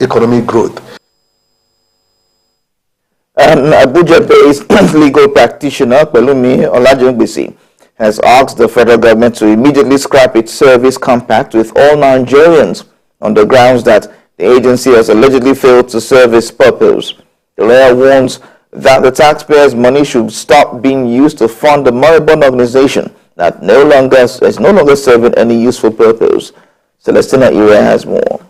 economic growth. An Abuja-based legal practitioner, Pelumi Olajengbesi, has asked the federal government to immediately scrap its service compact with All Nigerians on the grounds that the agency has allegedly failed to serve its purpose. The lawyer warns that the taxpayers' money should stop being used to fund the moribund organization that is no longer serving any useful purpose. Celestina Ire has more.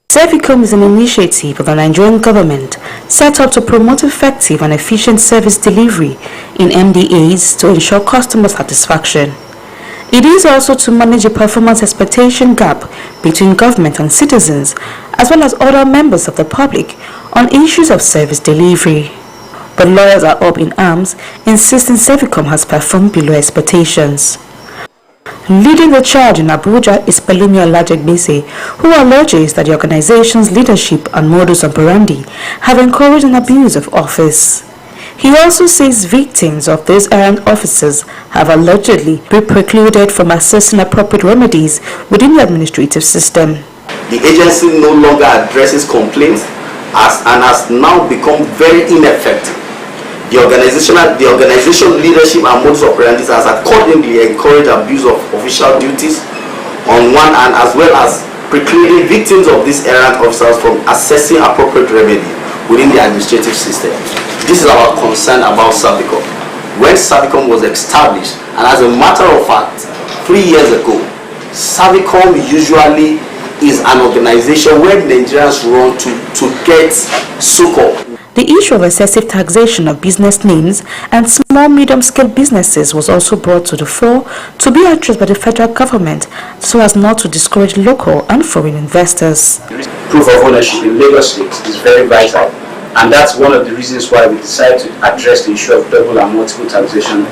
Servicom is an initiative of the Nigerian government set up to promote effective and efficient service delivery in MDAs to ensure customer satisfaction. It is also to manage a performance expectation gap between government and citizens, as well as other members of the public, on issues of service delivery. But lawyers are up in arms, insisting Servicom has performed below expectations. Leading the charge in Abuja is Pelumi Olajengbesi, who alleges that the organization's leadership and modus operandi have encouraged an abuse of office. He also says victims of these errant officers have allegedly been precluded from accessing appropriate remedies within the administrative system. The agency no longer addresses complaints and has now become very ineffective. The organization leadership and modus operandi has accordingly encouraged abuse of official duties on one hand, as well as precluding victims of these errant officers from accessing appropriate remedy within the administrative system. This is our concern about Servicom. When Servicom was established, and as a matter of fact, 3 years ago, Servicom usually is an organization where Nigerians run to get succor. The issue of excessive taxation of business names and small medium-scale businesses was also brought to the fore to be addressed by the federal government so as not to discourage local and foreign investors. Proof of ownership in Lagos State is very vital, and that's one of the reasons why we decided to address the issue of double and multiple taxation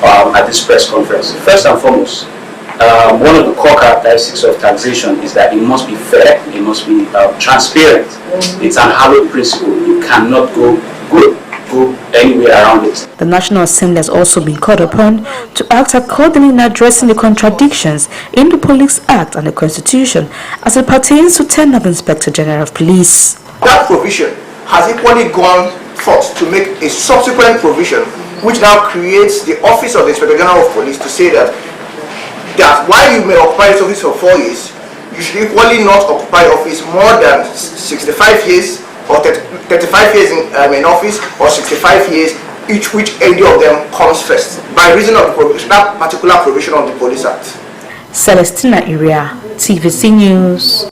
at this press conference. First and foremost, one of the core characteristics of taxation is that it must be fair, it must be transparent. It's an hallowed principle. You cannot go anywhere around it. The National Assembly has also been called upon to act accordingly in addressing the contradictions in the Police Act and the Constitution as it pertains to tenure of Inspector General of Police. That provision has equally gone forth to make a subsequent provision which now creates the Office of the Inspector General of Police to say that while you may occupy this office for 4 years, you should equally not occupy office more than 65 years or 35 years in office, or 65 years which any of them comes first, by reason of that particular provision of the Police Act. Celestina Ire, TVC News.